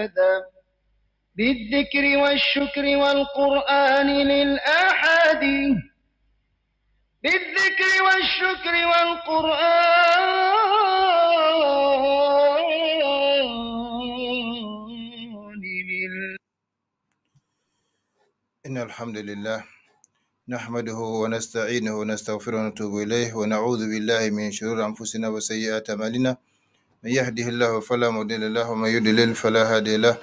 أحدا بالذكر والشكر والقرآن للآحاد بالذكر والشكر والقرآن إن الحمد لله نحمده ونستعينه ونستغفره ونتوب إليه ونعوذ بالله من شرور أنفسنا وسيئات أعمالنا من يهده الله فلا مضل له ومن يضلل فلا هادي له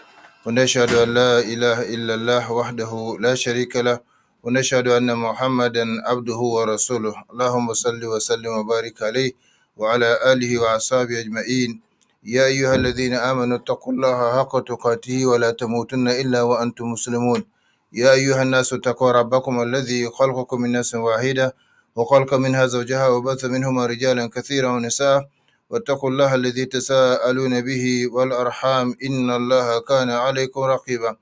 ونشهد أن لا إله إلا الله وحده لا شريك له ونشهد أن محمدا عبده ورسوله اللهم صل وسلم وبارك عليه وعلى آله وأصحابه أجمعين يا أيها الذين آمنوا اتقوا الله حق تقاته ولا تموتن إلا وأنتم مسلمون يا أيها الناس اتقوا ربكم الذي خلقكم من نفس واحدة وخلق منها زوجها وبث منهما رجالا كثيرا ونساء واتقوا الله الذي تساءلون به والأرحام إن الله كان عليكم رقيبا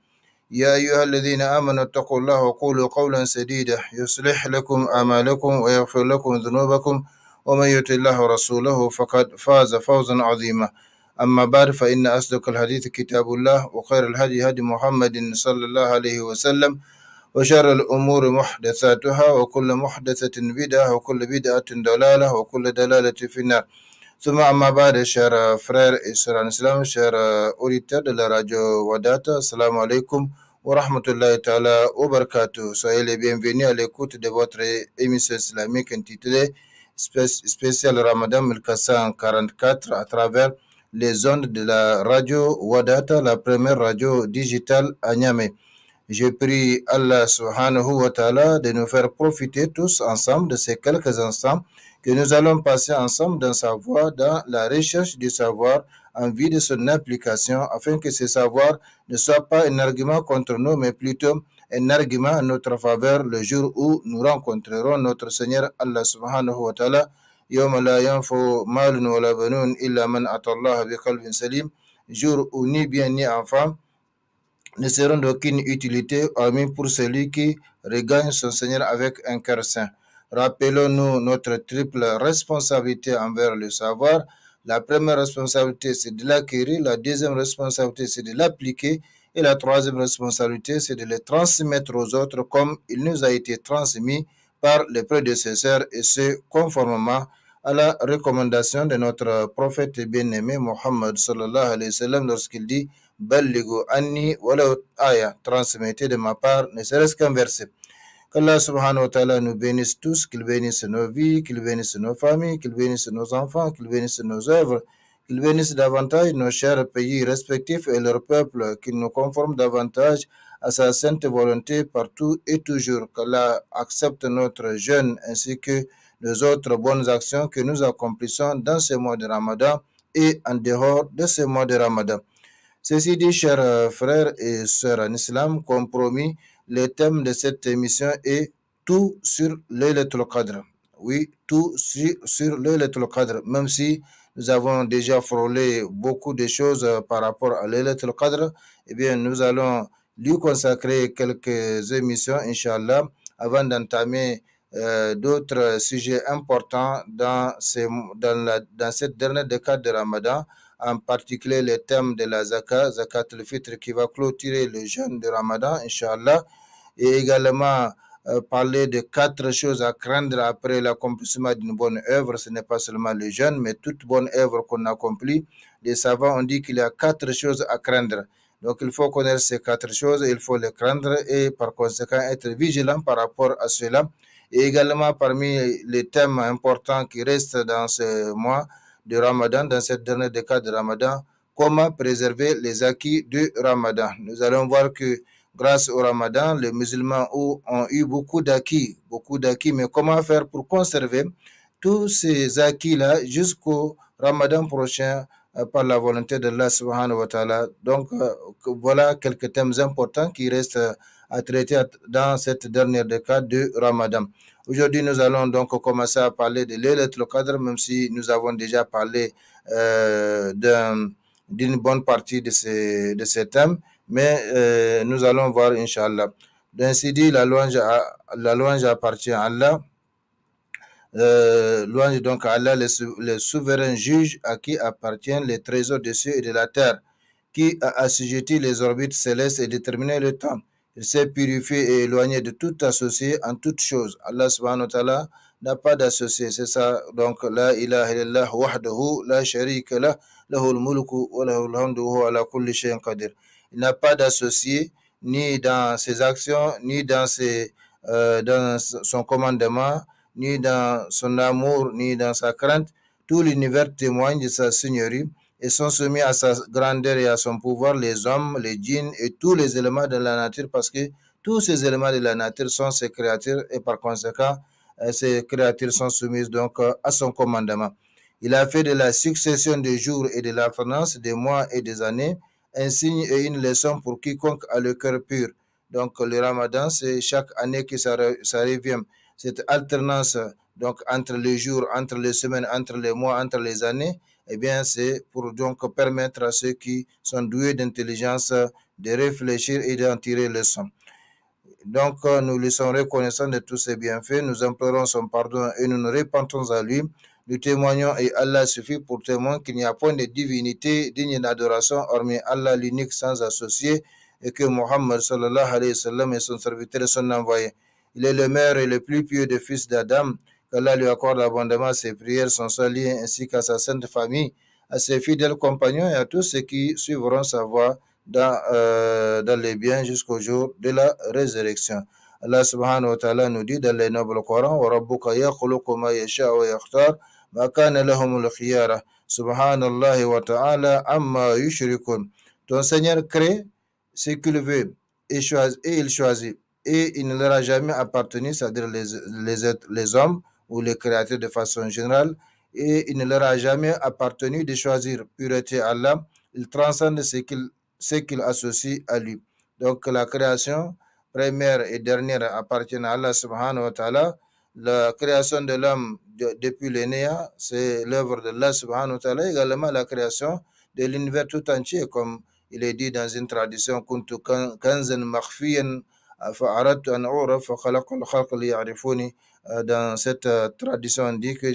يا أيها الذين آمنوا اتقوا الله وقولوا قولا سديدا يصلح لكم أعمالكم ويغفر لكم ذنوبكم ومن يطع الله ورسوله فقد فاز فوزا عظيما أما بعد فإن أصدق الحديث كتاب الله وخير الهدي هدي محمد صلى الله عليه وسلم وشر الأمور محدثاتها وكل محدثة بدعة وكل بدعة ضلالة وكل ضلالة في النار ثم أما بعد chers frères et sœurs en islam, chers auditeurs de la radio Wadata, assalamu alaikum wa rahmatullahi ta'ala wa barakatuh. Soyez les bienvenus à l'écoute de votre émission islamique intitulée spécial Ramadan 1444 à travers les ondes de la radio Wadata, la première radio digitale à Niamey. Je prie Allah subhanahu wa ta'ala de nous faire profiter tous ensemble de ces quelques instants que nous allons passer ensemble dans sa voie, dans la recherche du savoir en vue de son application, afin que ce savoir ne soit pas un argument contre nous, mais plutôt un argument en notre faveur le jour où nous rencontrerons notre Seigneur Allah subhanahu wa ta'ala. يوم لا ينفع مال ولا بنون إلا من أتى الله بقلب سليم, jour où ni bien ni enfant ne seront d'aucune utilité, hormis pour celui qui regagne son Seigneur avec un cœur saint. Rappelons-nous notre triple responsabilité envers le savoir. La première responsabilité, c'est de l'acquérir. La deuxième responsabilité, c'est de l'appliquer. Et la troisième responsabilité, c'est de le transmettre aux autres comme il nous a été transmis par les prédécesseurs, et ce, conformément à la recommandation de notre prophète bien-aimé Mohammed sallallahu alayhi wa sallam lorsqu'il dit « Ballighu anni walaw aya » transmettez de ma part, ne serait-ce qu'un verset. Qu'Allah subhanahu wa ta'ala nous bénisse tous, qu'il bénisse nos vies, qu'il bénisse nos familles, qu'il bénisse nos enfants, qu'il bénisse nos œuvres, qu'il bénisse davantage nos chers pays respectifs et leurs peuples, qu'il nous conforme davantage à sa sainte volonté partout et toujours. Qu'Allah accepte notre jeûne ainsi que les autres bonnes actions que nous accomplissons dans ce mois de Ramadan et en dehors de ce mois de Ramadan. Ceci dit, chers frères et sœurs en islam, comme promis, le thème de cette émission est tout sur Laylatul Qadr. Oui, tout sur Laylatul Qadr, même si nous avons déjà frôlé beaucoup de choses par rapport à Laylatul Qadr, eh bien, nous allons lui consacrer quelques émissions, Inch'Allah, avant d'entamer d'autres sujets importants dans cette dernière décade de Ramadan, en particulier le thème de la zakat al-fitr qui va clôturer le jeûne de Ramadan, Inch'Allah, et également parler de 4 choses à craindre après l'accomplissement d'une bonne œuvre. Ce n'est pas seulement le jeûne, mais toute bonne œuvre qu'on accomplit. Les savants ont dit qu'il y a 4 choses à craindre. Donc il faut connaître ces 4 choses, il faut les craindre et par conséquent être vigilant par rapport à cela. Et également parmi les thèmes importants qui restent dans ce mois de Ramadan, dans cette dernière décade de Ramadan, comment préserver les acquis du Ramadan. Nous allons voir que grâce au Ramadan, les musulmans ont eu beaucoup d'acquis, mais comment faire pour conserver tous ces acquis-là jusqu'au Ramadan prochain par la volonté d'Allah subhanahu wa ta'ala. Donc, voilà quelques thèmes importants qui restent à traiter dans cette dernière décade de Ramadan. Aujourd'hui, nous allons donc commencer à parler de Laylatul Qadr, même si nous avons déjà parlé d'une bonne partie de ces thèmes, mais nous allons voir, Inch'Allah. Ainsi dit, la louange appartient à Allah. Louange donc à Allah, le souverain juge à qui appartiennent les trésors des cieux et de la terre. qui a assujetti les orbites célestes et déterminé le temps. Il s'est purifié et éloigné de tout associé en toutes choses. Allah subhanahu wa ta'ala n'a pas d'associé. C'est ça, donc, la ilaha illallah wahdahu la sharika lah, lahul mulku wa lahul hamdu wa huwa ala kulli shay'in qadir. Il n'a pas d'associé, ni dans ses actions, ni dans son commandement, ni dans son amour, ni dans sa crainte. Tout l'univers témoigne de sa seigneurie et sont soumis à sa grandeur et à son pouvoir, les hommes, les djinns et tous les éléments de la nature, parce que tous ces éléments de la nature sont ses créatures et par conséquent, ces créatures sont soumises donc à son commandement. Il a fait de la succession des jours et de l'alternance des mois et des années un signe et une leçon pour quiconque a le cœur pur. Donc le ramadan, c'est chaque année que ça revient. Cette alternance donc entre les jours, entre les semaines, entre les mois, entre les années, eh bien, c'est pour donc permettre à ceux qui sont doués d'intelligence de réfléchir et d'en tirer leçon. Donc, nous lui sommes reconnaissants de tous ses bienfaits, nous implorons son pardon et nous nous repentons à lui. Nous témoignons et Allah suffit pour témoin qu'il n'y a point de divinité digne d'adoration hormis Allah l'unique sans associé et que Mohammed sallallahu alayhi wa sallam est son serviteur et son envoyé. Il est le meilleur et le plus pieux des fils d'Adam. Qu'Allah lui accorde abondamment ses prières, son salut ainsi qu'à sa sainte famille, à ses fidèles compagnons et à tous ceux qui suivront sa voie dans les biens jusqu'au jour de la résurrection. Allah subhanahu wa ta'ala nous dit dans le noble Coran wa rabbuka yakhluqu ma yasha wa yakhtar ma kana lahumul khiyara subhanallahi wa ta'ala amma yushrikun. Ton Seigneur crée ce qu'il veut et il choisit et il ne leur a jamais appartenu, c'est-à-dire les hommes ou les créatures de façon générale, et il ne leur a jamais appartenu de choisir. Pureté Allah, il transcende ce qu'il associe à lui. Donc la création première et dernière appartient à Allah subhanahu wa ta'ala. La création de l'homme depuis le néant, c'est l'œuvre de Allah subhanahu wa ta'ala. Également la création de l'univers tout entier, comme il est dit dans une tradition, kuntu kanzan makhfiyan fa'aradtu an a'rafa khalaqal khalqa liya'rifuni. Dans cette tradition, on dit que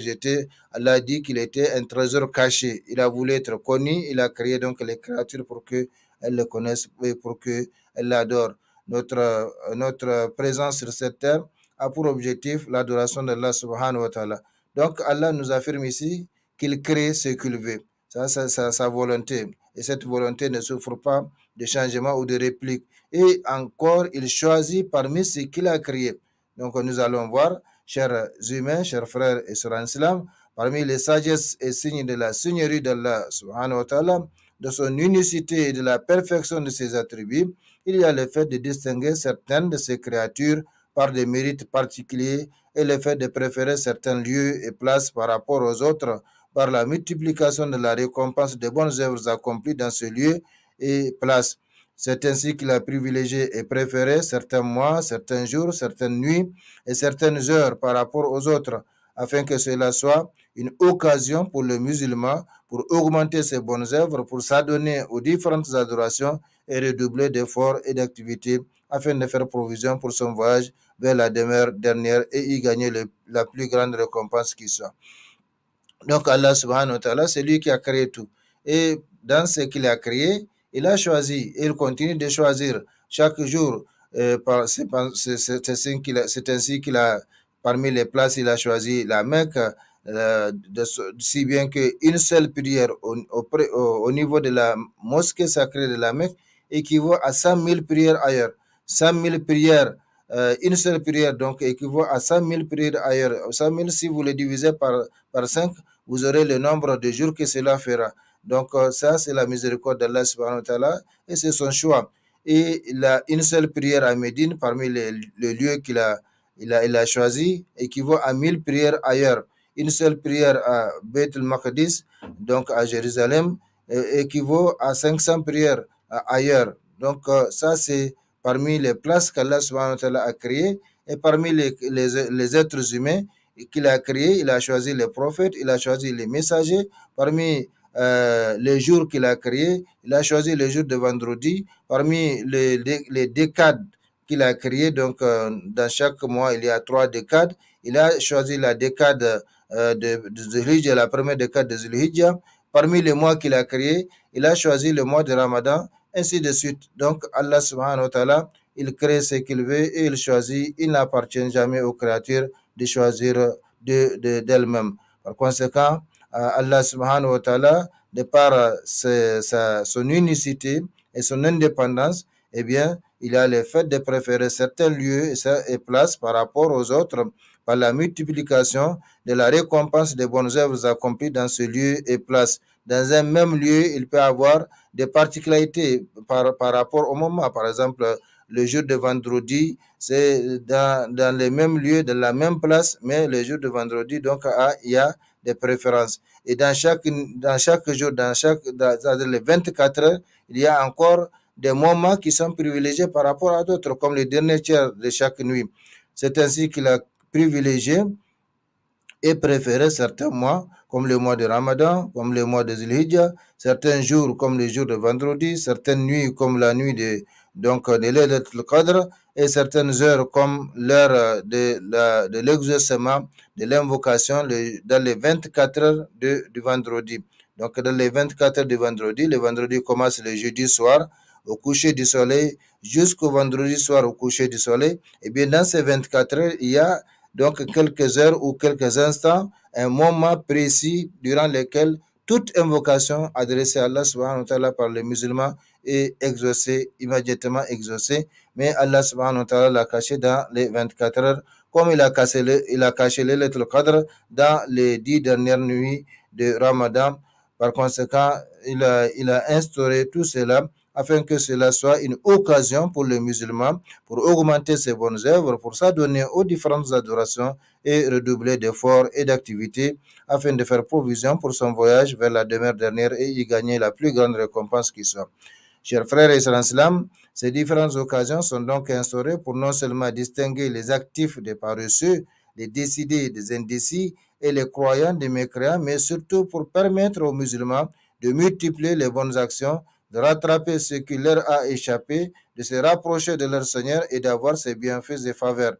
Allah a dit qu'il était un trésor caché. Il a voulu être connu, il a créé donc les créatures pour qu'elles le connaissent et pour qu'elles l'adorent. Notre présence sur cette terre a pour objectif l'adoration d'Allah subhanahu wa ta'ala. Donc Allah nous affirme ici qu'il crée ce qu'il veut. Ça, c'est sa volonté. Et cette volonté ne souffre pas de changement ou de réplique. Et encore, il choisit parmi ce qu'il a créé. Donc nous allons voir, chers humains, chers frères et sœurs en islam, parmi les sagesses et signes de la seigneurie d'Allah subhanahu wa ta'ala, de son unicité et de la perfection de ses attributs, il y a le fait de distinguer certaines de ses créatures par des mérites particuliers et le fait de préférer certains lieux et places par rapport aux autres par la multiplication de la récompense des bonnes œuvres accomplies dans ce lieu et places. C'est ainsi qu'il a privilégié et préféré certains mois, certains jours, certaines nuits et certaines heures par rapport aux autres, afin que cela soit une occasion pour le musulman pour augmenter ses bonnes œuvres, pour s'adonner aux différentes adorations et redoubler d'efforts et d'activités afin de faire provision pour son voyage vers la demeure dernière et y gagner la plus grande récompense qui soit. Donc Allah subhanahu wa ta'ala, c'est lui qui a créé tout. Et dans ce qu'il a créé, il a choisi et il continue de choisir chaque jour. C'est ainsi qu'il a, parmi les places, il a choisi la Mecque, si bien qu'une seule prière au niveau de la mosquée sacrée de la Mecque équivaut à 100 000 prières ailleurs. 100 000 prières, une seule prière donc équivaut à 100 000 prières ailleurs. 100 000, si vous le divisez par 5, vous aurez le nombre de jours que cela fera. Donc ça, c'est la miséricorde d'Allah subhanahu wa ta'ala et c'est son choix. Et il a une seule prière à Médine parmi les lieux qu'il a choisi équivaut à 1000 prières ailleurs. Une seule prière à Beit el-Maqdis, donc à Jérusalem, équivaut à 500 prières ailleurs. Donc ça, c'est parmi les places qu'Allah subhanahu wa ta'ala a créées et parmi les êtres humains qu'il a créés, il a choisi les prophètes, il a choisi les messagers. Parmi les jours qu'il a créés, il a choisi les jours de vendredi. Parmi les décades qu'il a créées, donc dans chaque mois, il y a 3 décades. Il a choisi la décade de Zulhijjah, la première décade de Zulhijjah. parmi les mois qu'il a créés, il a choisi le mois de Ramadan, ainsi de suite. Donc Allah subhanahu wa ta'ala, il crée ce qu'il veut et il choisit. Il n'appartient jamais aux créatures de choisir d'elles-mêmes. Par conséquent, Allah subhanahu wa ta'ala, de par son unicité et son indépendance, eh bien, il a le fait de préférer certains lieux et places par rapport aux autres par la multiplication de la récompense des bonnes œuvres accomplies dans ce lieu et place. Dans un même lieu, il peut avoir des particularités par rapport au moment. Par exemple, le jour de vendredi, c'est dans les mêmes lieux, de la même place, mais le jour de vendredi, donc, il y a des préférences. Et dans chaque jour, dans les 24 heures, il y a encore des moments qui sont privilégiés par rapport à d'autres, comme les derniers tiers de chaque nuit. C'est ainsi qu'il a privilégié et préféré certains mois, comme le mois de Ramadan, comme le mois de Zulhijjah, certains jours comme le jour de vendredi, certaines nuits comme la nuit de Laylatul Qadr, et certaines heures comme l'heure de l'exaucement de l'invocation dans les 24 heures du vendredi. Donc dans les 24 heures du vendredi, le vendredi commence le jeudi soir au coucher du soleil jusqu'au vendredi soir au coucher du soleil. Et bien dans ces 24 heures, il y a donc quelques heures ou quelques instants, un moment précis durant lequel toute invocation adressée à Allah subhanahu wa ta'ala par les musulmans est exaucée, immédiatement exaucée. Mais Allah subhanahu wa ta'ala l'a caché dans les 24 heures, comme il a caché les Laylatul Qadr dans les 10 dernières nuits de Ramadan. Par conséquent, il a instauré tout cela afin que cela soit une occasion pour les musulmans pour augmenter ses bonnes œuvres, pour s'adonner aux différentes adorations et redoubler d'efforts et d'activités afin de faire provision pour son voyage vers la demeure dernière et y gagner la plus grande récompense qui soit. Chers frères et sœurs en islam, ces différentes occasions sont donc instaurées pour non seulement distinguer les actifs des paresseux, les décidés des indécis et les croyants des mécréants, mais surtout pour permettre aux musulmans de multiplier les bonnes actions, de rattraper ce qui leur a échappé, de se rapprocher de leur Seigneur et d'avoir ses bienfaits et faveurs.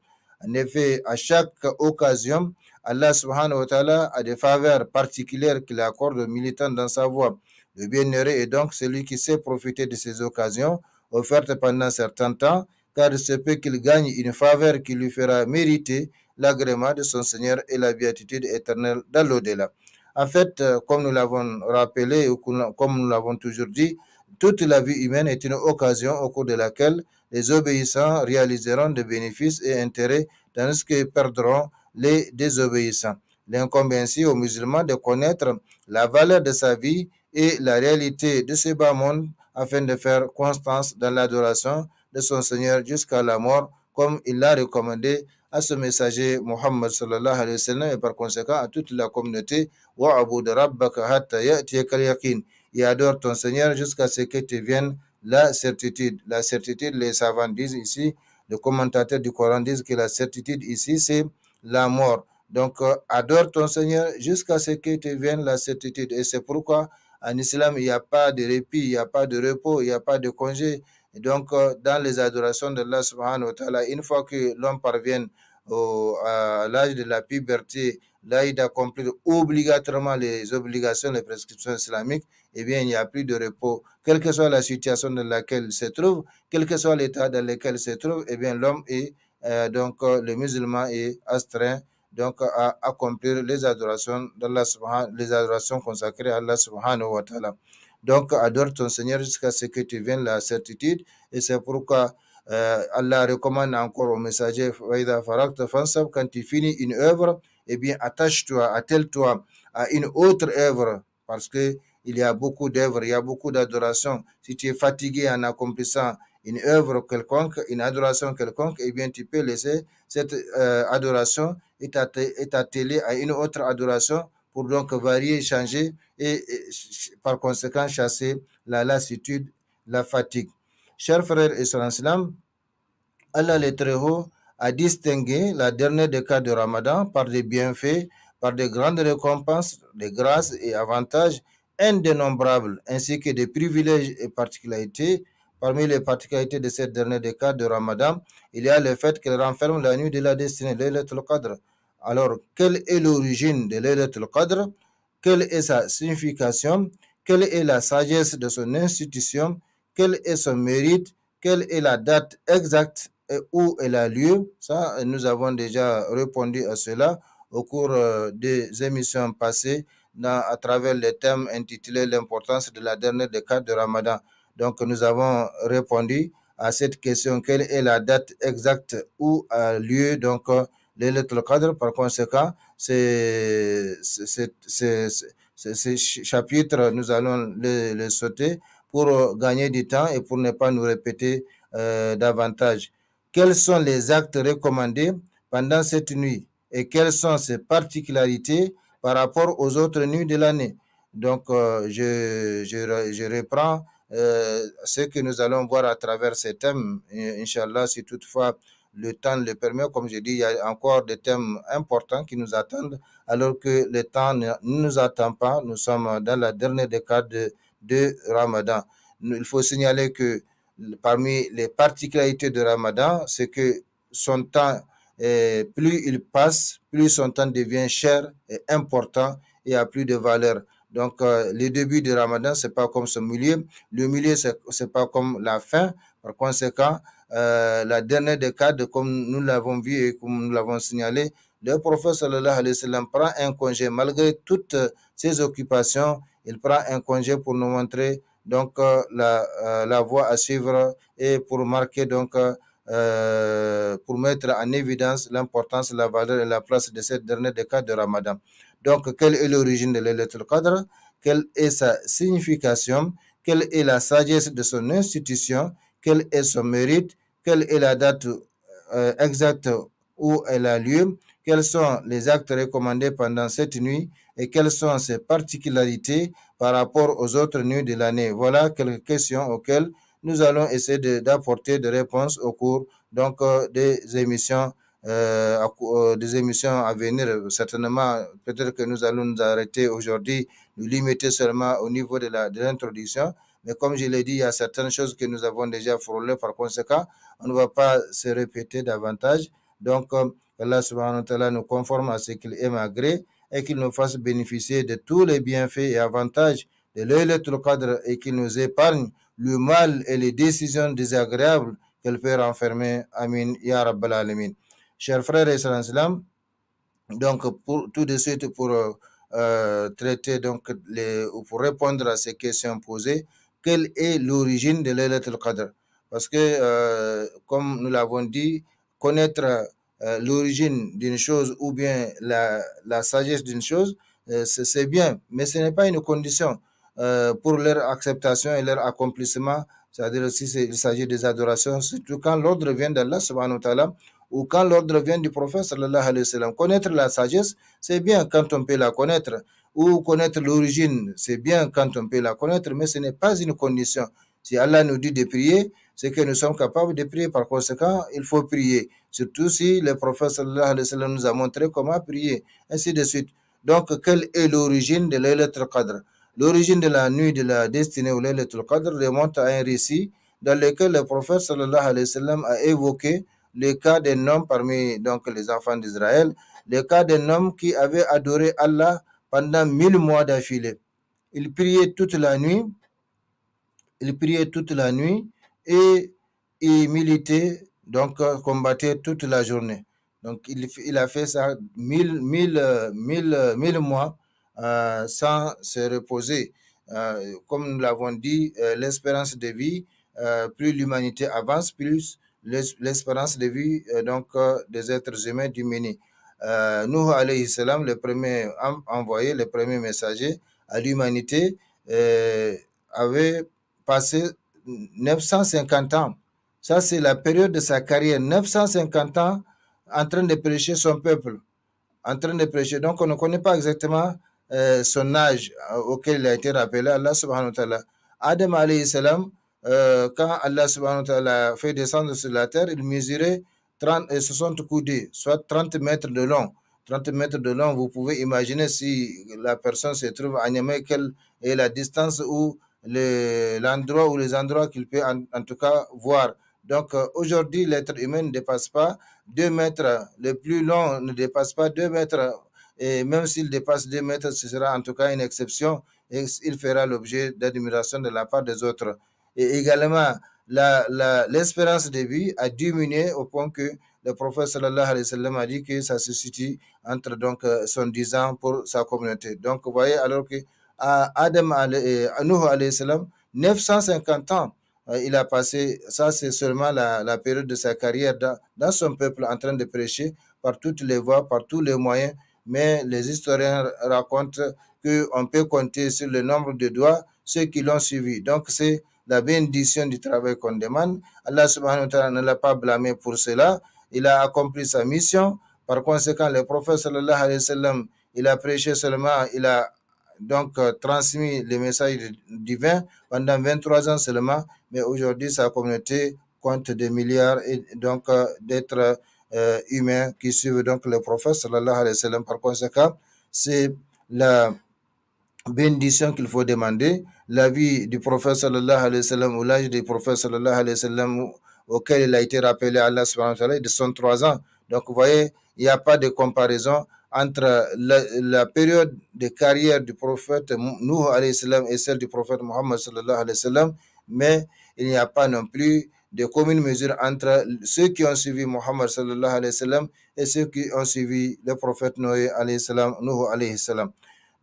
En effet, à chaque occasion, Allah subhanahu wa ta'ala a des faveurs particulières qu'il accorde aux militants dans sa voie. Le bienheureux est donc celui qui sait profiter de ces occasions offertes pendant un certain temps, car il se peut qu'il gagne une faveur qui lui fera mériter l'agrément de son Seigneur et la béatitude éternelle dans l'au-delà. En fait, comme nous l'avons rappelé ou comme nous l'avons toujours dit, toute la vie humaine est une occasion au cours de laquelle les obéissants réaliseront des bénéfices et intérêts, tandis que perdront les désobéissants. L'incombe ainsi aux musulmans de connaître la valeur de sa vie et la réalité de ce bas monde afin de faire constance dans l'adoration de son Seigneur jusqu'à la mort, comme il l'a recommandé à ce messager Muhammad sallallahu alayhi wa sallam et par conséquent à toute la communauté. Wa'abud rabbaka hatta ya'tiyakal yaqin. Et adore ton Seigneur jusqu'à ce que te vienne la certitude. La certitude, les savants disent ici, le commentateur du Coran disent que la certitude ici, c'est la mort. Donc, adore ton Seigneur jusqu'à ce que te vienne la certitude. Et c'est pourquoi en islam, il n'y a pas de répit, il n'y a pas de repos, il n'y a pas de congé. Et donc, dans les adorations d'Allah subhanahu wa ta'ala, une fois que l'homme parvient à l'âge de la puberté, l'âge d'accomplir obligatoirement les obligations, les prescriptions islamiques, eh bien, il n'y a plus de repos. Quelle que soit la situation dans laquelle il se trouve, quel que soit l'état dans lequel il se trouve, eh bien, l'homme est, le musulman est astreint donc à accomplir les adorations les adorations consacrées à Allah subhanahu wa ta'ala. Donc, adore ton Seigneur jusqu'à ce que tu viennes la certitude. Et c'est pourquoi Allah recommande encore au messager, quand tu finis une œuvre, eh bien, attache-toi, attelle-toi à une autre œuvre, parce que il y a beaucoup d'œuvres, il y a beaucoup d'adorations. Si tu es fatigué en accomplissant une œuvre quelconque, une adoration quelconque, eh bien, tu peux laisser cette adoration et t'atteler à une autre adoration pour donc varier, changer et par conséquent chasser la lassitude, la fatigue. Chers frères et sœurs en islam, Allah le Très-Haut a distingué la dernière décade de Ramadan par des bienfaits, par de grandes récompenses, des grâces et avantages indénombrables, ainsi que des privilèges et particularités. Parmi les particularités de cette dernière décade de Ramadan, il y a le fait qu'elle renferme la nuit de la destinée, Laylatul Qadr. Alors, quelle est l'origine de Laylatul Qadr? quelle est sa signification, quelle est la sagesse de son institution, quel est son mérite, quelle est la date exacte et où elle a lieu. Ça, nous avons déjà répondu à cela au cours des émissions passées à travers les thèmes intitulés l'importance de la dernière décade de Ramadan. Donc, nous avons répondu à cette question, quelle est la date exacte où a lieu donc Laylatul Qadr. Par conséquent, ces chapitres, nous allons les sauter pour gagner du temps et pour ne pas nous répéter davantage. Quels sont les actes recommandés pendant cette nuit et quelles sont ses particularités par rapport aux autres nuits de l'année? Donc, je reprends ce que nous allons voir à travers ces thèmes. Inch'Allah, si toutefois le temps le permet, comme je dis, il y a encore des thèmes importants qui nous attendent, alors que le temps ne nous attend pas. Nous sommes dans la dernière décade de Ramadan. Il faut signaler que parmi les particularités de Ramadan, c'est que son temps, plus il passe, plus son temps devient cher et important et a plus de valeur. Donc, le début du Ramadan, c'est pas comme ce milieu. Le milieu, c'est pas comme la fin. Par conséquent, la dernière décade, comme nous l'avons vu et comme nous l'avons signalé, le prophète sallallahu alayhi wa sallam prend un congé malgré toutes ses occupations. Il prend un congé pour nous montrer donc la voie à suivre et pour marquer donc pour mettre en évidence l'importance, la valeur et la place de cette dernière décade de Ramadan. Donc, quelle est l'origine de Laylatul Qadr? Quelle est sa signification? Quelle est la sagesse de son institution? Quel est son mérite? Quelle est la date exacte où elle a lieu? Quels sont les actes recommandés pendant cette nuit et quelles sont ses particularités par rapport aux autres nuits de l'année? Voilà quelques questions auxquelles nous allons essayer d'apporter des réponses au cours donc des émissions à venir. Certainement, peut-être que nous allons nous arrêter aujourd'hui, nous limiter seulement au niveau de l'introduction. Mais comme je l'ai dit, il y a certaines choses que nous avons déjà frôlées. Par conséquent, on ne va pas se répéter davantage. Donc, Allah subhanahu wa ta'ala nous conforme à ce qu'il aime agréer et qu'il nous fasse bénéficier de tous les bienfaits et avantages de Laylatul Qadr et qu'il nous épargne le mal et les décisions désagréables qu'elle peut renfermer. Amin, ya Rabbal Alamin. Chers frères et sœurs, donc pour tout de suite pour traiter donc pour répondre à ces questions posées, quelle est l'origine de Laylatul Qadr? Parce que comme nous l'avons dit, connaître l'origine d'une chose ou bien la sagesse d'une chose, c'est bien, mais ce n'est pas une condition pour leur acceptation et leur accomplissement. C'est-à-dire aussi il s'agit des adorations, surtout quand l'ordre vient d'Allah subhanahu wa ta'ala ou quand l'ordre vient du prophète sallallahu alayhi wa sallam. Connaître la sagesse, c'est bien quand on peut la connaître, ou connaître l'origine, c'est bien quand on peut la connaître, mais ce n'est pas une condition. Si Allah nous dit de prier, c'est que nous sommes capables de prier. Par conséquent, il faut prier. Surtout si le prophète sallallahu alayhi wa sallam nous a montré comment prier, ainsi de suite. Donc, quelle est l'origine de Laylatul Qadr? L'origine de la nuit de la destinée au Laylatul Qadr remonte à un récit dans lequel le prophète sallallahu alayhi wa sallam a évoqué le cas d'un homme parmi donc les enfants d'Israël, le cas d'un homme qui avait adoré Allah pendant 1000 mois d'affilée. Il priait toute la nuit et il militait, donc combattait toute la journée. Donc il a fait ça 1000 mois sans se reposer. Comme nous l'avons dit, l'espérance de vie, plus l'humanité avance, plus l'espérance de vie des êtres humains diminue. Nuh alayhi salam, le premier envoyé, le premier messager à l'humanité, avait passé 950 ans. Ça, c'est la période de sa carrière. 950 ans en train de prêcher son peuple. En train de prêcher. Donc, on ne connaît pas exactement son âge auquel il a été rappelé. Allah subhanahu wa ta'ala. Adam alayhi salam, quand Allah subhanahu wa ta'ala a fait descendre sur la terre, il mesurait 60 coudées, soit 30 mètres de long. 30 mètres de long, vous pouvez imaginer si la personne se trouve à Niamey, quelle est la distance ou l'endroit ou les endroits qu'il peut en tout cas voir. Donc aujourd'hui, l'être humain ne dépasse pas 2 mètres. Le plus long ne dépasse pas 2 mètres. et même s'il dépasse 2 mètres, ce sera en tout cas une exception et il fera l'objet d'admiration de la part des autres. Et également, l'espérance de vie a diminué au point que le prophète sallallahu alayhi wa sallam a dit que ça se situe entre donc 110 ans pour sa communauté. Donc, vous voyez, alors que Adam Nuh alayhi salam, 950 ans il a passé, ça c'est seulement la période de sa carrière dans son peuple en train de prêcher par toutes les voies, par tous les moyens, mais les historiens racontent qu'on peut compter sur le nombre de doigts ceux qui l'ont suivi. Donc c'est la bénédiction du travail qu'on demande. Allah subhanahu wa ta'ala ne l'a pas blâmé pour cela. Il a accompli sa mission. Par conséquent, le prophète sallallahu alayhi wa sallam, il a prêché seulement, il a donc transmis le message divin pendant 23 ans seulement, mais aujourd'hui sa communauté compte des milliards et donc d'êtres humains qui suivent donc le prophète sallallahu alayhi wa sallam. Par conséquent, c'est la bénédiction qu'il faut demander, la vie du prophète sallallahu alayhi wa sallam ou l'âge du prophète sallallahu alayhi wa sallam auquel il a été rappelé à Allah subhanahu wa ta'ala de 103 ans. Donc vous voyez, il n'y a pas de comparaison entre la période de carrière du prophète Nuh alayhi salam et celle du prophète Muhammad sallallahu alayhi wa sallam, mais il n'y a pas non plus de commune mesure entre ceux qui ont suivi Muhammad sallallahu alayhi wa sallam et ceux qui ont suivi le prophète Nuh alayhi salam.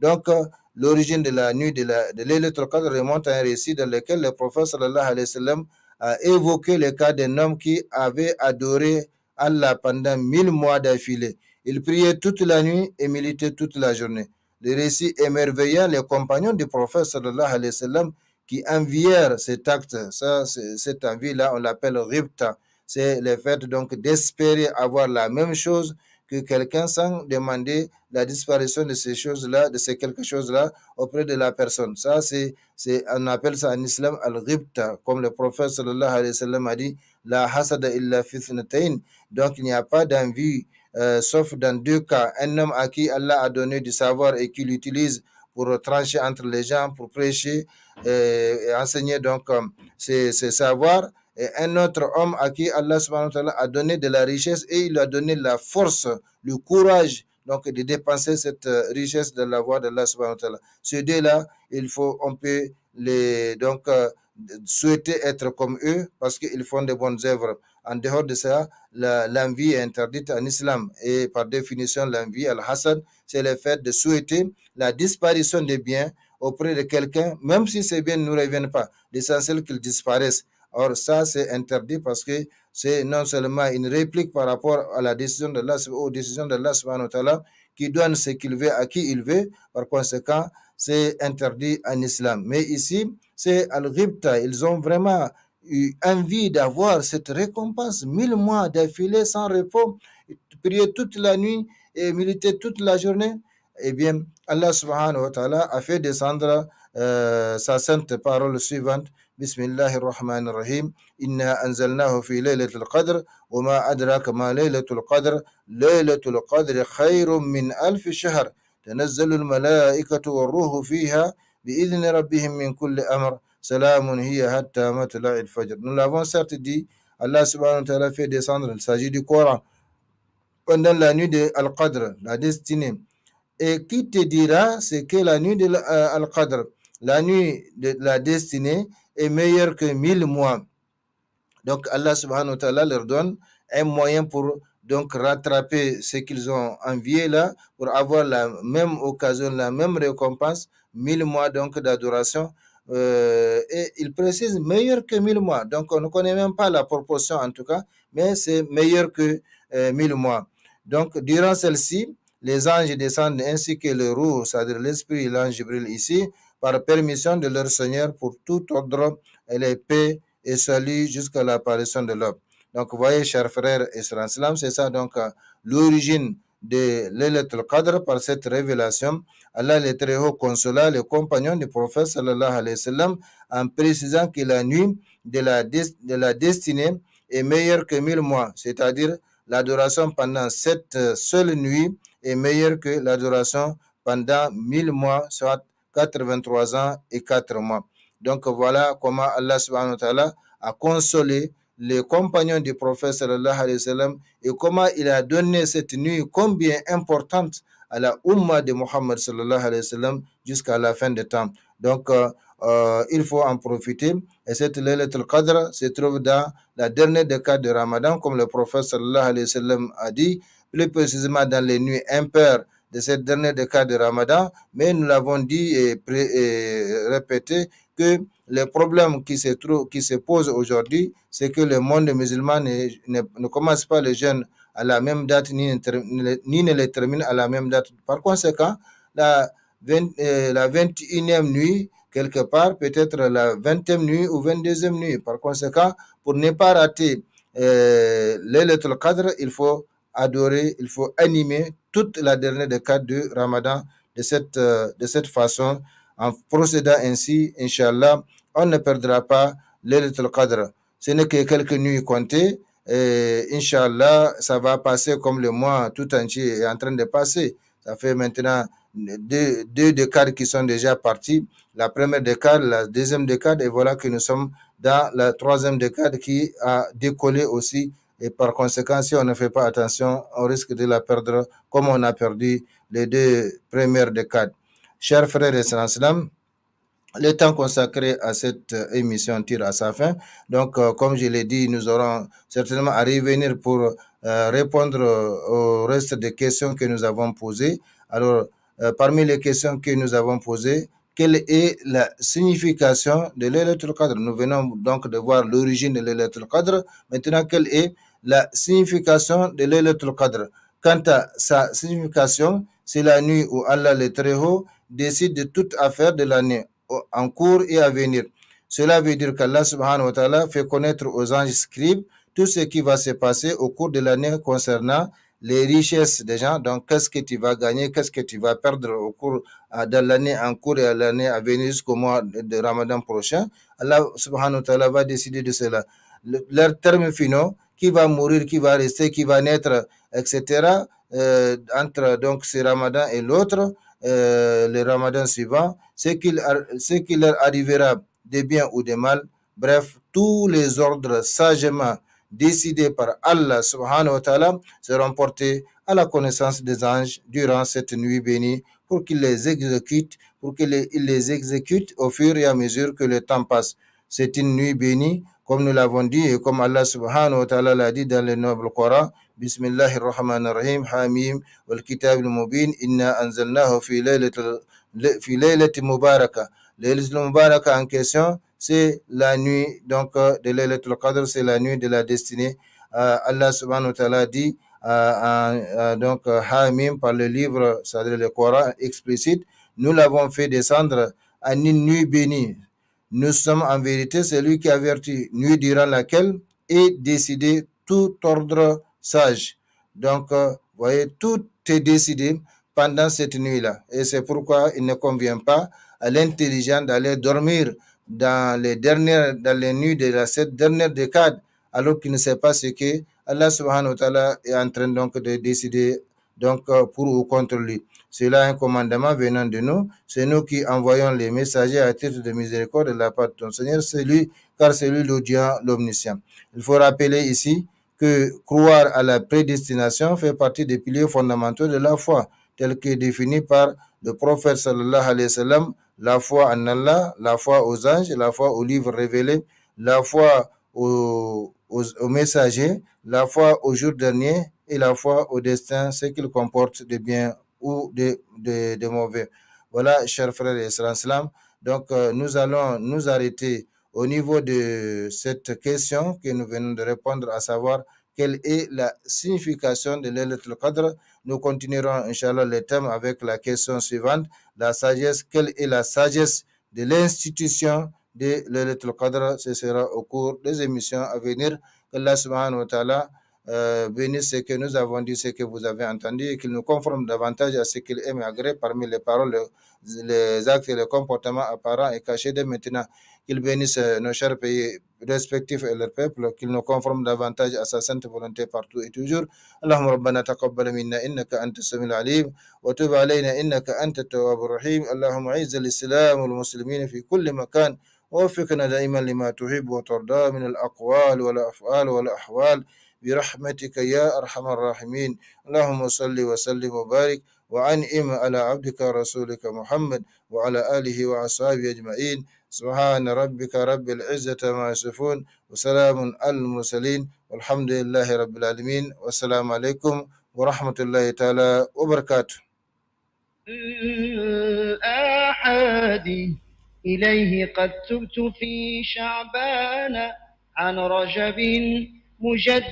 Donc, l'origine de la nuit de Laylatul Qadr remonte à un récit dans lequel le prophète sallallahu alayhi wa sallam a évoqué le cas d'un homme qui avait adoré Allah pendant 1000 mois d'affilée. Il priait toute la nuit et militait toute la journée. Le récit émerveilla les compagnons du prophète sallallahu alayhi wa sallam qui envièrent cet acte. Ça, cette envie-là, on l'appelle ribta. C'est le fait donc d'espérer avoir la même chose que quelqu'un sans demander la disparition de ces choses-là, de ces quelque chose-là auprès de la personne. Ça, on appelle ça en islam al-ribta, comme le prophète sallallahu alayhi wa sallam a dit, la hasada illa fitnatayn. Donc, il n'y a pas d'envie, sauf dans 2 cas. Un homme à qui Allah a donné du savoir et qui l'utilise pour trancher entre les gens, pour prêcher et enseigner donc ses savoirs. Et un autre homme à qui Allah subhanahu wa ta'ala a donné de la richesse et il lui a donné la force, le courage donc de dépenser cette richesse dans la voie d'Allah subhanahu wa ta'ala. Ces deux-là, on peut les donc souhaiter être comme eux parce qu'ils font de bonnes œuvres. En dehors de ça, l'envie est interdite en islam et par définition, l'envie, al-hasad, c'est le fait de souhaiter la disparition des biens auprès de quelqu'un, même si ces biens ne nous reviennent pas. L'essentiel qu'ils disparaissent. Or, ça, c'est interdit parce que c'est non seulement une réplique par rapport à la décision d'Allah, aux décisions d'Allah subhanahu wa ta'ala, qui donne ce qu'il veut à qui il veut. Par conséquent, c'est interdit en islam. Mais ici, c'est al-ghibta. Ils ont vraiment eu envie d'avoir cette récompense, 1000 mois d'affilée sans repos, prier toute la nuit et militer toute la journée. Eh bien, Allah subhanahu wa ta'ala a fait descendre sa sainte parole suivante. بسم الله الرحمن الرحيم إنا أنزلناه في ليلة القدر وما أدراك ما ليلة القدر ليلة القدر خير من 1000 شهر تنزل الملائكة والروح فيها بإذن ربهم من كل أمر سلام هي حتى مطلع الفجر. Nous l'avons certes dit, Allah subhanahu wa ta'ala fait descendre, il s'agit du Coran, pendant la nuit de Al-Qadr, la destinée. Et qui te dira c'est que la nuit de Al-Qadr, la nuit de la destinée, est meilleur que 1000 mois. Donc Allah subhanahu wa ta'ala leur donne un moyen pour donc rattraper ce qu'ils ont envié là, pour avoir la même occasion, la même récompense, 1000 mois donc d'adoration. Et il précise meilleur que 1000 mois. Donc on ne connaît même pas la proportion en tout cas, mais c'est meilleur que 1000 mois. Donc durant celle-ci, les anges descendent ainsi que le roux, c'est-à-dire l'esprit, l'ange Jibril ici, par permission de leur Seigneur pour tout ordre et les paix et salut jusqu'à l'apparition de l'homme. Donc, vous voyez, chers frères et sœurs en islam, c'est ça donc l'origine de Laylatul Qadr par cette révélation. Allah le Très-Haut consola les compagnons du prophète sallallahu alayhi wa sallam en précisant que la nuit de la destinée est meilleure que 1000 mois, c'est-à-dire l'adoration pendant cette seule nuit est meilleure que l'adoration pendant 1000 mois, soit 83 ans et 4 mois. Donc voilà comment Allah subhanahu wa ta'ala a consolé les compagnons du prophète sallallahu alayhi wa sallam et comment il a donné cette nuit combien importante à la Ummah de Muhammad sallallahu alayhi wa sallam jusqu'à la fin des temps. Donc, il faut en profiter. Et cette Laylatul Qadr se trouve dans la dernière décade de Ramadan, comme le prophète sallallahu alayhi wa sallam a dit, plus précisément dans les nuits impaires de cette dernière décade de Ramadan. Mais nous l'avons dit et répété que les problèmes qui se posent aujourd'hui, c'est que le monde musulman ne commence pas les jeûnes à la même date, ni ne les termine à la même date. Par conséquent, la 21e nuit, quelque part, peut-être la 20e nuit ou 22e nuit. Par conséquent, pour ne pas rater Laylatul Qadr, il faut adorer, il faut animer toute la dernière décade du Ramadan de cette façon. En procédant ainsi, Inch'Allah, on ne perdra pas Laylatul Qadr. Ce n'est que quelques nuits comptées. Inch'Allah, ça va passer comme le mois tout entier est en train de passer. Ça fait maintenant deux décades qui sont déjà partis. La première décade, la deuxième décade, et voilà que nous sommes dans la troisième décade qui a décollé aussi. Et par conséquent, si on ne fait pas attention, on risque de la perdre comme on a perdu les deux premières décades. Chers frères et sœurs, le temps consacré à cette émission tire à sa fin. Donc, comme je l'ai dit, nous aurons certainement à revenir pour répondre au reste des questions que nous avons posées. Alors, parmi les questions que nous avons posées, quelle est la signification de Laylatul Qadr? Nous venons donc de voir l'origine de Laylatul Qadr. Maintenant, quelle est la signification de Laylatul Qadr? Quant à sa signification, c'est la nuit où Allah le Très-Haut décide de toute affaire de l'année en cours et à venir. Cela veut dire qu'Allah subhanahu wa ta'ala fait connaître aux anges scribes tout ce qui va se passer au cours de l'année concernant les richesses des gens. Donc, qu'est-ce que tu vas gagner, qu'est-ce que tu vas perdre au cours de l'année en cours et à l'année à venir jusqu'au mois de Ramadan prochain. Allah subhanahu wa ta'ala va décider de cela. Leurs termes finaux, qui va mourir, qui va rester, qui va naître, etc. Entre donc ce Ramadan et l'autre, le Ramadan suivant, ce qui leur arrivera de bien ou de mal, bref, tous les ordres sagement décidés par Allah subhanahu wa ta'ala seront portés à la connaissance des anges durant cette nuit bénie pour qu'ils les exécutent, au fur et à mesure que le temps passe. C'est une nuit bénie, comme nous l'avons dit et comme Allah subhanahu wa ta'ala l'a dit dans le noble Coran. Bismillahir Rahmanir Rahim, Hamim, wal Kitab al-Mubin, inna anzalnahu fi laylatin mubaraka. Laylatul Mubaraka en question, c'est la nuit donc de Laylatul Qadr, c'est la nuit de la destinée. Allah subhanahu wa ta'ala dit donc Hamim par le livre, c'est-à-dire le Coran explicite, nous l'avons fait descendre en une nuit bénie. Nous sommes en vérité celui qui avertit, nuit durant laquelle est décidé tout ordre sage. Donc, vous voyez, tout est décidé pendant cette nuit-là. Et c'est pourquoi il ne convient pas à l'intelligent d'aller dormir dans les nuits de cette dernière décade, alors qu'il ne sait pas ce que Allah subhanahu wa ta'ala est en train donc de décider donc pour ou contre lui. C'est là un commandement venant de nous. C'est nous qui envoyons les messagers à titre de miséricorde de la part de ton Seigneur, car c'est lui l'audient, l'omniscient. Il faut rappeler ici que croire à la prédestination fait partie des piliers fondamentaux de la foi, tel que défini par le prophète sallallahu alayhi wa sallam, la foi en Allah, la foi aux anges, la foi aux livres révélés, la foi aux messagers, la foi au jour dernier et la foi au destin, ce qu'il comporte de bien ou de mauvais. Voilà, chers frères et sœurs, donc nous allons nous arrêter au niveau de cette question que nous venons de répondre, à savoir quelle est la signification de Laylatul Qadr. Nous continuerons, Inch'Allah, le thème avec la question suivante, la sagesse. Quelle est la sagesse de l'institution de Laylatul Qadr? Ce sera au cours des émissions à venir. Allah subhanahu wa ta'ala bénisse ce que nous avons dit, ce que vous avez entendu, et qu'il nous conforme davantage à ce qu'il aime et agrée parmi les paroles, les actes et les comportements apparents et cachés de maintenant. Qu'il bénisse nos chers pays respectifs et leurs peuples, qu'il nous conforme davantage à sa sainte volonté partout et toujours. Allahumma rabbana taqabbal minna innaka anta as-sami'ul alim wa tub alayna innaka anta at-tawwabur rahim. Allahumma a'izz al-islam wal muslimin fi kulli makan ووفقنا دائما لما تحب وترضى من الأقوال والأفعال والأحوال برحمتك يا أرحم الراحمين. اللهم صل وسلم وبارك وأنعم على عبدك ورسولك محمد وعلى آله وأصحابه أجمعين. سبحان ربك رب العزة ما يصفون وسلام على المرسلين والحمد لله رب العالمين. والسلام عليكم ورحمة الله تعالى وبركاته. الآحاد إليه قد تبت في شعبان عن رجب مجد